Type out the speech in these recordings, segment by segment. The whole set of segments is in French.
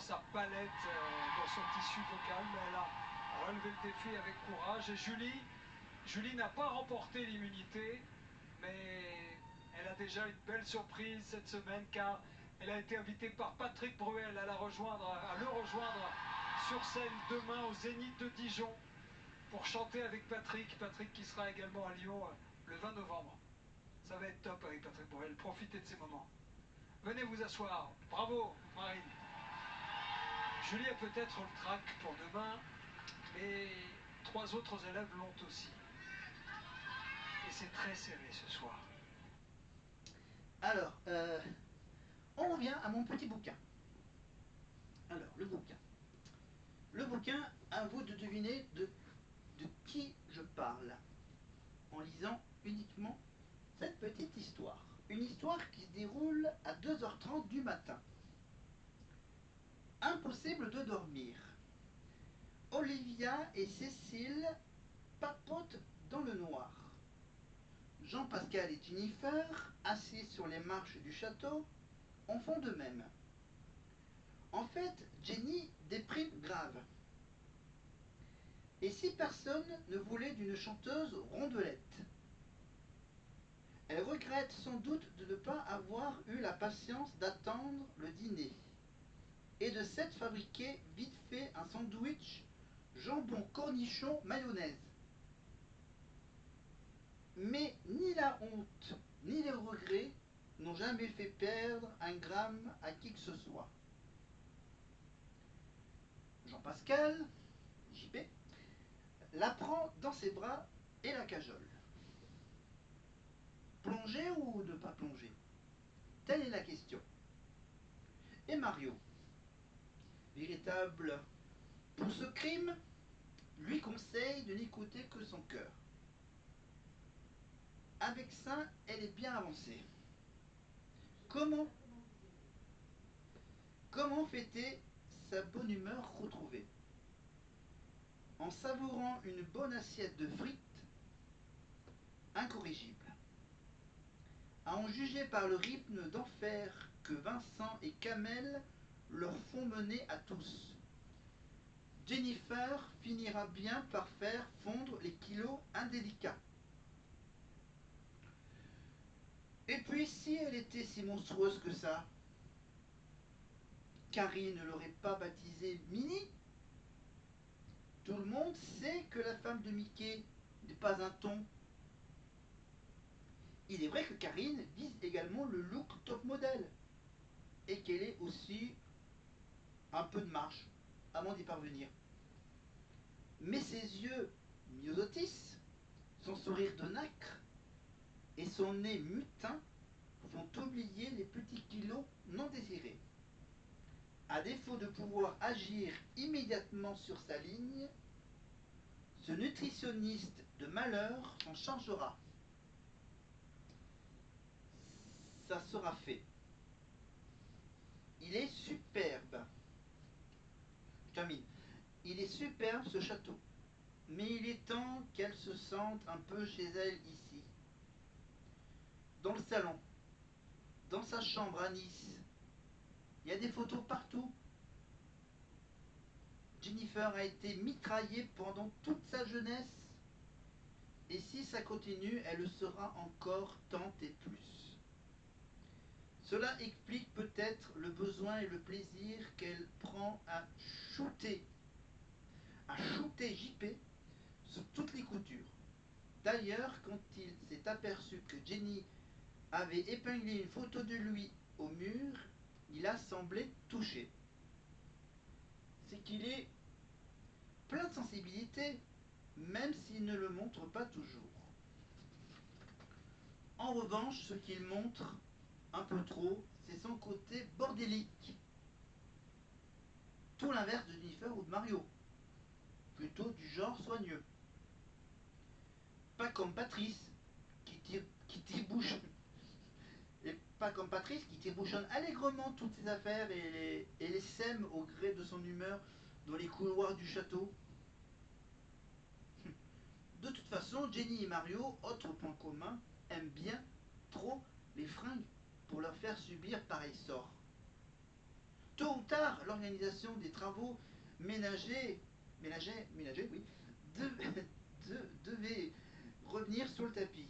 sa palette, dans son tissu vocal, mais elle a relevé le défi avec courage. Et Julie n'a pas remporté l'immunité, mais elle a déjà une belle surprise cette semaine, car elle a été invitée par Patrick Bruel à le rejoindre sur scène demain au Zénith de Dijon pour chanter avec Patrick qui sera également à Lyon le 20 novembre. Ça va être top avec Patrick Bruel, profitez de ces moments. Venez vous asseoir, bravo Marine. Julie a peut-être le trac pour demain, mais 3 autres élèves l'ont aussi. Et c'est très serré ce soir. Alors, on revient à mon petit bouquin. Alors, le bouquin. Le bouquin, à vous de deviner de qui je parle en lisant uniquement cette petite histoire. Une histoire qui se déroule à 2h30 du matin. Impossible de dormir. Olivia et Cécile papotent dans le noir. Jean-Pascal et Jennifer, assis sur les marches du château, en font de même. En fait, Jenny déprime grave. Et si personne ne voulait d'une chanteuse rondelette? Elle regrette sans doute de ne pas avoir eu la patience d'attendre le dîner et de s'être fabriqué vite fait un sandwich jambon cornichon mayonnaise. Mais ni la honte ni les regrets n'ont jamais fait perdre un gramme à qui que ce soit. Jean-Pascal, JP, la prend dans ses bras et la cajole. Plonger ou ne pas plonger? Telle est la question. Et Mario, véritable pour ce crime, lui conseille de n'écouter que son cœur. Avec ça, elle est bien avancée. Comment fêter sa bonne humeur retrouvée? En savourant une bonne assiette de frites incorrigibles. À en juger par le rythme d'enfer que Vincent et Kamel leur font mener à tous. Jennifer finira bien par faire fondre les kilos indélicats. Et puis si elle était si monstrueuse que ça, Carrie ne l'aurait pas baptisée Minnie? Tout le monde sait que la femme de Mickey n'est pas un thon. Il est vrai que Karine vise également le look top modèle et qu'elle est aussi un peu de marche avant d'y parvenir. Mais ses yeux myosotis, son sourire de nacre et son nez mutin font oublier les petits kilos non désirés. À défaut de pouvoir agir immédiatement sur sa ligne, ce nutritionniste de malheur s'en chargera. Ça sera fait. Il est superbe. Je termine. Il est superbe ce château. Mais il est temps qu'elle se sente un peu chez elle ici. Dans le salon, dans sa chambre à Nice, il y a des photos partout. Jennifer a été mitraillée pendant toute sa jeunesse. Et si ça continue, elle le sera encore tant et plus. Cela explique peut-être le besoin et le plaisir qu'elle prend à shooter JP sur toutes les coutures. D'ailleurs, quand il s'est aperçu que Jenny avait épinglé une photo de lui au mur, il a semblé touché. C'est qu'il est plein de sensibilité, même s'il ne le montre pas toujours. En revanche, ce qu'il montre un peu trop, c'est son côté bordélique. Tout l'inverse de Jennifer ou de Mario. Plutôt du genre soigneux. Pas comme Patrice, qui tire-bouche. Et pas comme Patrice, qui tire-bouchonne allègrement toutes ses affaires et les sème au gré de son humeur dans les couloirs du château. De toute façon, Jenny et Mario, autre point commun, aiment bien trop les fringues pour leur faire subir pareil sort. tôt ou tard, l'organisation des travaux ménagers, oui, devait revenir sur le tapis.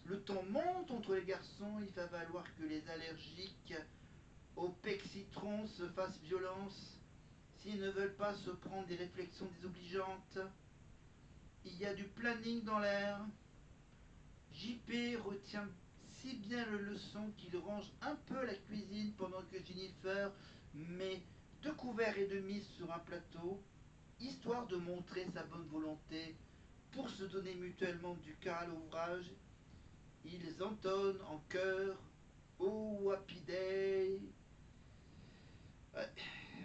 Le ton monte entre les garçons, il va falloir que les allergiques au pec citron se fassent violence s'ils ne veulent pas se prendre des réflexions désobligeantes. Il y a du planning dans l'air. JP retient si bien le leçon qu'il range un peu la cuisine pendant que Jennifer met 2 couverts et demi sur un plateau, histoire de montrer sa bonne volonté pour se donner mutuellement du cœur à l'ouvrage. Ils entonnent en chœur Oh Happy Day. Ouais,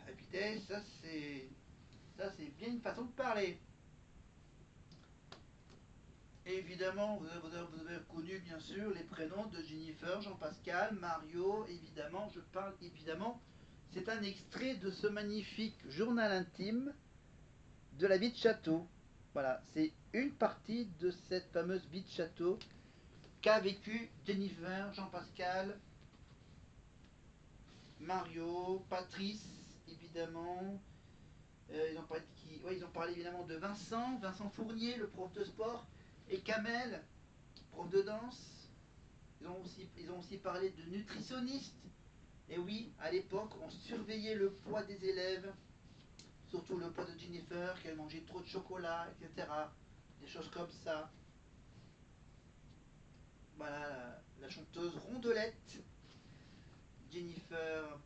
Happy Day, ça c'est bien une façon de parler. Et évidemment, vous avez reconnu bien sûr les prénoms de Jennifer, Jean-Pascal, Mario, évidemment, je parle évidemment. C'est un extrait de ce magnifique journal intime de la vie de château. Voilà, c'est une partie de cette fameuse vie de château qu'a vécu Jennifer, Jean-Pascal, Mario, Patrice, évidemment. Ils ont parlé évidemment de Vincent Fournier, le prof de sport, et Kamel, prof de danse. Ils ont aussi parlé de nutritionniste. Et oui, à l'époque, on surveillait le poids des élèves, surtout le poids de Jennifer, qu'elle mangeait trop de chocolat, etc. Des choses comme ça. Voilà, la chanteuse rondelette, Jennifer.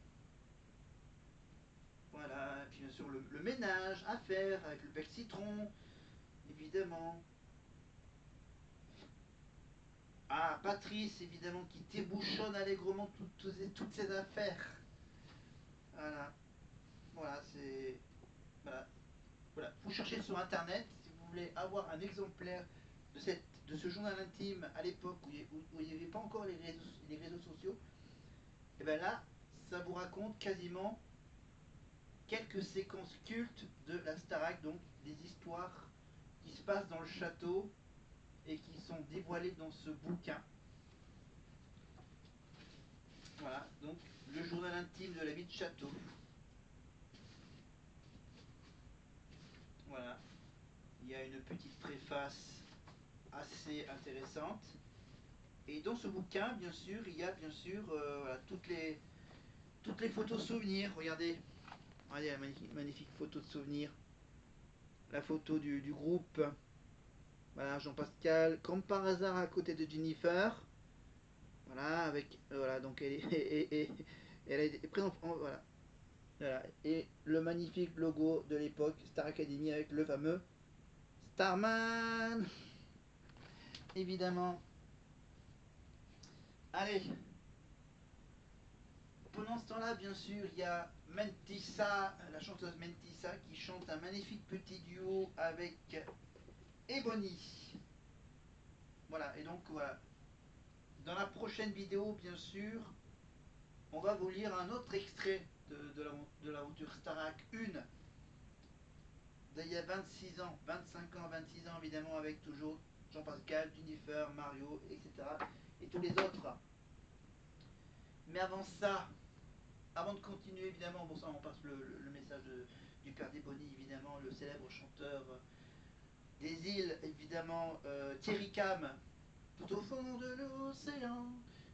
Voilà, et puis bien sûr le ménage à faire avec le bec citron, évidemment. Ah, Patrice, évidemment, qui débouchonne allègrement toutes ses affaires. Voilà, voilà, c'est. Voilà, voilà. Vous cherchez sur internet si vous voulez avoir un exemplaire de ce journal intime à l'époque où il n'y avait pas encore les réseaux sociaux. Et bien là, ça vous raconte quasiment quelques séquences cultes de la Starac, donc des histoires qui se passent dans le château et qui sont dévoilées dans ce bouquin. Voilà, donc le journal intime de la vie de château. Voilà, il y a une petite préface assez intéressante. Et dans ce bouquin, bien sûr, il y a bien sûr voilà, toutes les photos souvenirs. Regardez, regardez la magnifique photo de souvenir. La photo du groupe. Voilà, Jean-Pascal, comme par hasard à côté de Jennifer. Voilà, avec. Voilà, donc elle a été présente. Voilà. Voilà. Et le magnifique logo de l'époque, Star Academy, avec le fameux Starman. Évidemment. Allez. Pendant ce temps-là, bien sûr, il y a Mentissa, la chanteuse Mentissa, qui chante un magnifique petit duo avec Ebony. Voilà, et donc voilà. Dans la prochaine vidéo, bien sûr, on va vous lire un autre extrait de l'aventure Starac 1 d'il y a 26 ans, 25 ans, 26 ans évidemment, avec toujours Jean-Pascal, Jennifer, Mario, etc. et tous les autres. Mais avant ça, avant de continuer évidemment, bon ça on passe le message du père d'Ebony, évidemment, le célèbre chanteur des îles, évidemment, Thierry Cam, tout au fond de l'océan,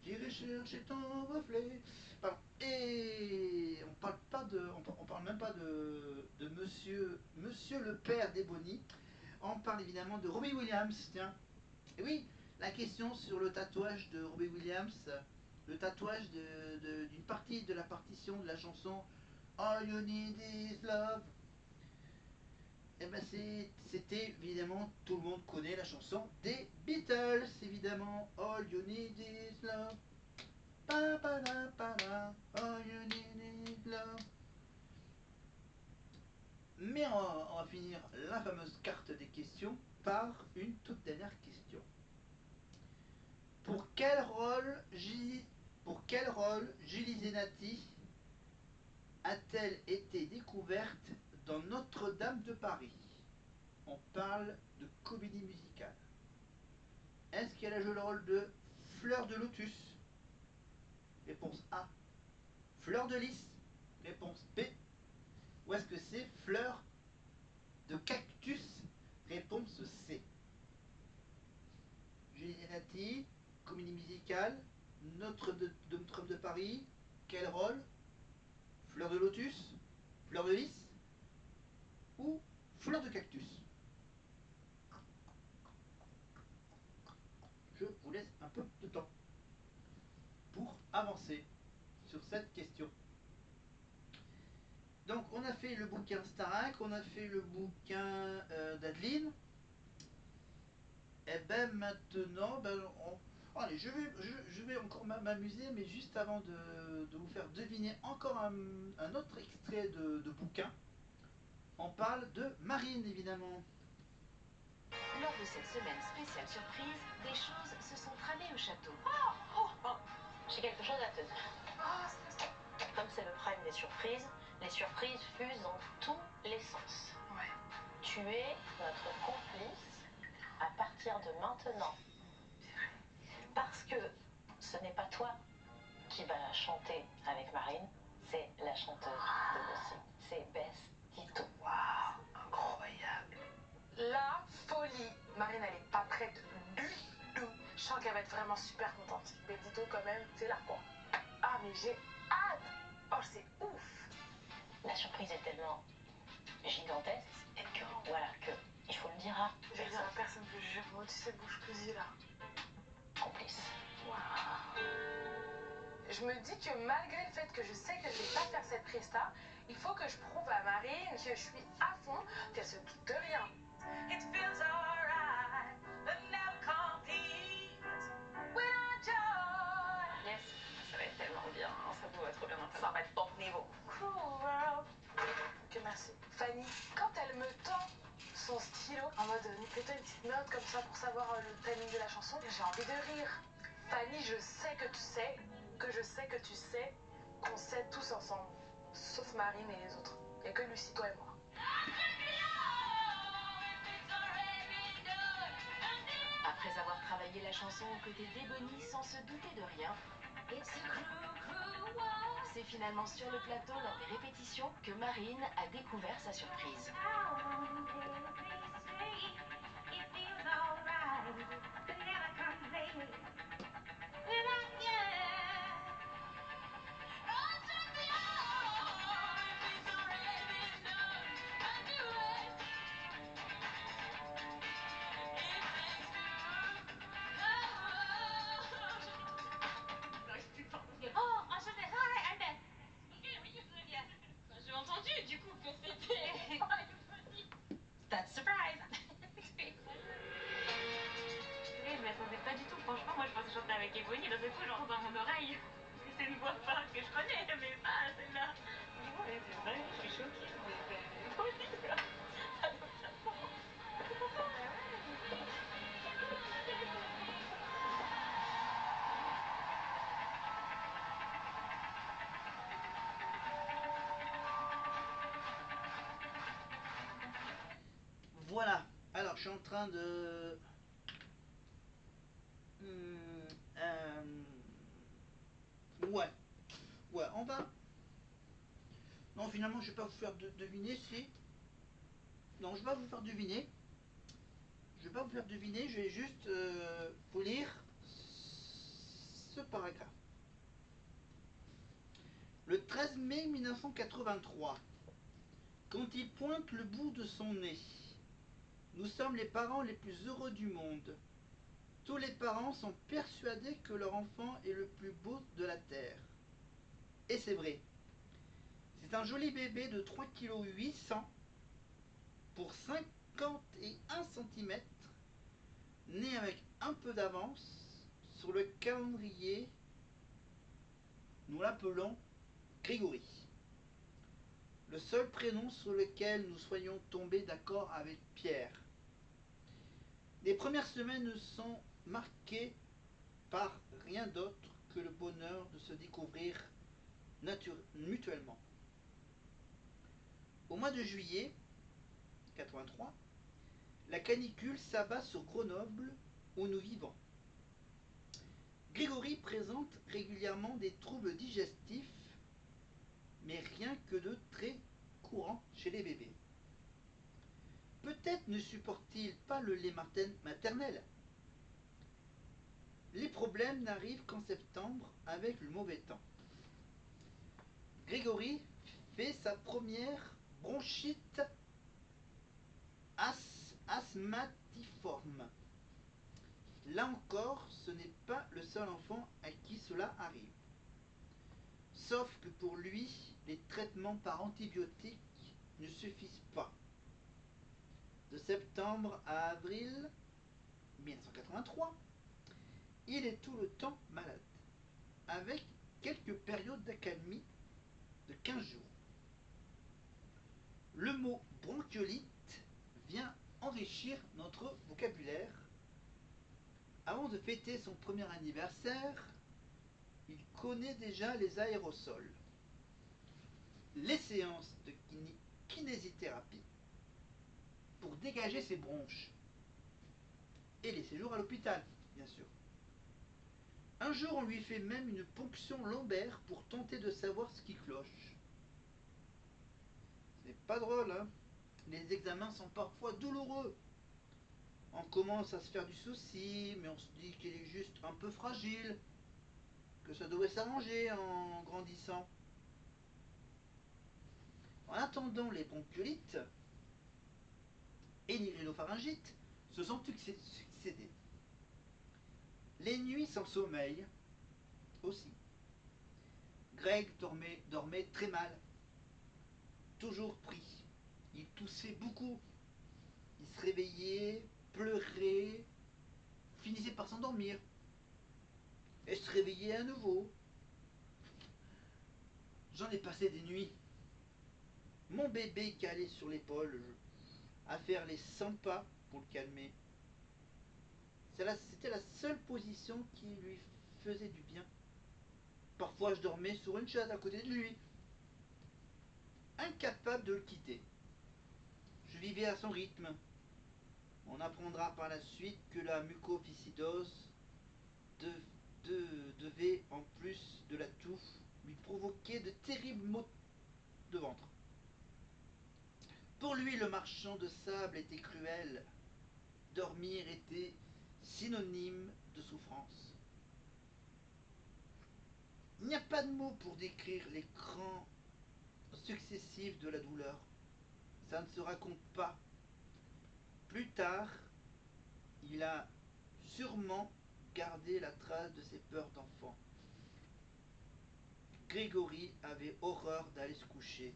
j'irai chercher ton reflet. Pardon. Et on parle même pas de monsieur le père d'Ebony. On parle évidemment de Robbie Williams, tiens. Et oui, la question sur le tatouage de Robbie Williams, le tatouage d'une partie de la partition de la chanson All You Need Is Love. Et ben c'était évidemment, tout le monde connaît la chanson des Beatles, évidemment. All You Need Is Love. Pa, pa, la, pa, la. All You Need Is Love. Mais on va finir la fameuse carte des questions par une toute dernière question. Pour quel rôle Julie Zenati a-t-elle été découverte dans Notre-Dame de Paris? On parle de comédie musicale. Est-ce qu'elle a joué le rôle de Fleur de Lotus? Réponse A. Fleur de Lys. Réponse B. Ou est-ce que c'est fleur de cactus? Réponse C. Julie Nati, comédie musicale, Notre-Dame de Paris, quel rôle? Fleur de lotus, fleur de lys ou fleur de cactus? Je vous laisse un peu de temps pour avancer sur cette question. Donc on a fait le bouquin Starac, on a fait le bouquin d'Adeline. Et ben maintenant, allez, je vais encore m'amuser, mais juste avant de vous faire deviner encore un autre extrait de bouquin, on parle de Marine évidemment. Lors de cette semaine spéciale surprise, des choses se sont tramées au château. J'ai quelque chose à te dire. Comme c'est le prime des surprises, les surprises fusent dans tous les sens. Ouais. Tu es notre complice à partir de maintenant. Parce que ce n'est pas toi qui vas chanter avec Marine, c'est la chanteuse de Bossy. C'est Bess Tito. Waouh, incroyable. La folie. Marine, elle est pas prête du tout. Je sens qu'elle va être vraiment super contente. Bellito, quand même, c'est là, quoi. Ah, mais j'ai hâte. Oh, c'est ouf. La surprise est tellement gigantesque, voilà, que il faut le dire à J'ai dit à personne que je jure. Moi, tu sais, bouche cousue, là. complice. Waouh. Je me dis que malgré le fait que je sais que je vais pas faire cette presta, il faut que je prouve à Marine que je suis à fond, qu'elle se doute de rien. It feels alright, but never complete without joy. Yes, ça va être tellement bien, ça vous va trop bien entendre. Ça va être top niveau. Cruel world. Ok, merci. Fanny, quand elle me tend son stylo en mode fais-toi une petite note comme ça pour savoir le timing de la chanson, j'ai envie de rire. Fanny, je sais que tu sais que je sais que tu sais qu'on sait tous ensemble, sauf Marine et les autres. Il n'y a que Lucie, toi et moi. Après avoir travaillé la chanson aux côtés d'Ebony sans se douter de rien, c'est finalement sur le plateau lors des répétitions que Marine a découvert sa surprise. J'ai entendu du coup que c'était That's surprise! Je m'attendais pas du tout, franchement, moi je pensais chanter avec Ebony, d'un seul coup j'entends dans mon oreille que c'est une voix forte que je connais, mais pas celle-là. Du coup, ouais, c'est vrai, je suis choquée, mais c'est trop vite, quoi. Ça doit bien Voilà, alors je suis en train de... Ouais, on va... Non, finalement, je vais pas vous faire deviner si... Non, je vais pas vous faire deviner. Je vais pas vous faire deviner, je vais juste vous lire ce paragraphe. Le 13 mai 1983, quand il pointe le bout de son nez, nous sommes les parents les plus heureux du monde. Tous les parents sont persuadés que leur enfant est le plus beau de la terre. Et c'est vrai. C'est un joli bébé de 3,8 kg pour 51 cm, né avec un peu d'avance sur le calendrier. Nous l'appelons Grégory. Le seul prénom sur lequel nous soyons tombés d'accord avec Pierre. Les premières semaines sont marquées par rien d'autre que le bonheur de se découvrir mutuellement. Au mois de juillet 83, la canicule s'abat sur Grenoble où nous vivons. Grégory présente régulièrement des troubles digestifs, mais rien que de très courant chez les bébés. Peut-être ne supporte-t-il pas le lait maternel. Les problèmes n'arrivent qu'en septembre avec le mauvais temps. Grégory fait sa première bronchite asthmatiforme. Là encore, ce n'est pas le seul enfant à qui cela arrive. Sauf que pour lui, les traitements par antibiotiques ne suffisent pas. De septembre à avril 1983, il est tout le temps malade, avec quelques périodes d'accalmie de 15 jours. Le mot bronchiolite vient enrichir notre vocabulaire. Avant de fêter son premier anniversaire, il connaît déjà les aérosols, les séances de kinésithérapie pour dégager ses bronches et les séjours à l'hôpital, bien sûr. Un jour, on lui fait même une ponction lombaire pour tenter de savoir ce qui cloche. C'est pas drôle, hein? Les examens sont parfois douloureux. On commence à se faire du souci, mais on se dit qu'il est juste un peu fragile, que ça devrait s'arranger en grandissant. En attendant, les bronchiolites et les rhinopharyngites se sont succédés. Les nuits sans sommeil aussi. Greg dormait très mal, toujours pris. Il toussait beaucoup. Il se réveillait, pleurait, finissait par s'endormir et se réveillait à nouveau. J'en ai passé des nuits. Mon bébé calé sur l'épaule, à faire les 100 pas pour le calmer. C'était la seule position qui lui faisait du bien. Parfois je dormais sur une chaise à côté de lui, incapable de le quitter. Je vivais à son rythme. On apprendra par la suite que la mucoviscidose devait, en plus de la toux, lui provoquer de terribles maux de ventre. Pour lui, le marchand de sable était cruel. Dormir était synonyme de souffrance. Il n'y a pas de mots pour décrire les crans successifs de la douleur. Ça ne se raconte pas. Plus tard, il a sûrement gardé la trace de ses peurs d'enfant. Grégory avait horreur d'aller se coucher.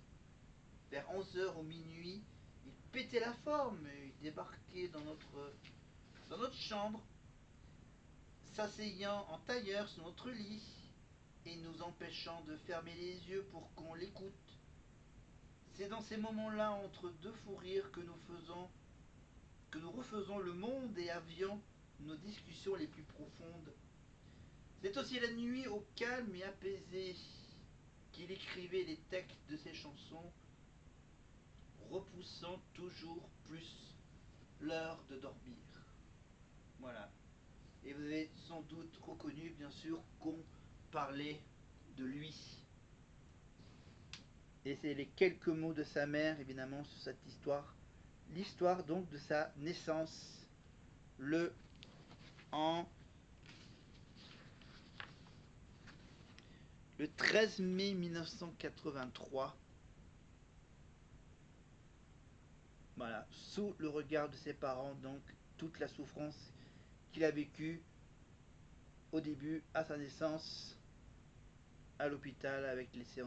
Vers 11h ou minuit, il pétait la forme et il débarquait dans notre chambre, s'asseyant en tailleur sur notre lit et nous empêchant de fermer les yeux pour qu'on l'écoute. C'est dans ces moments-là, entre deux fous rires, que nous refaisons le monde et avions nos discussions les plus profondes. C'est aussi la nuit au calme et apaisé qu'il écrivait les textes de ses chansons, repoussant toujours plus l'heure de dormir. Voilà. Et vous avez sans doute reconnu, bien sûr, qu'on parlait de lui. Et c'est les quelques mots de sa mère, évidemment, sur cette histoire. L'histoire, donc, de sa naissance, le 13 mai 1983. Voilà, sous le regard de ses parents, donc, toute la souffrance qu'il a vécue au début, à sa naissance, à l'hôpital, avec les séances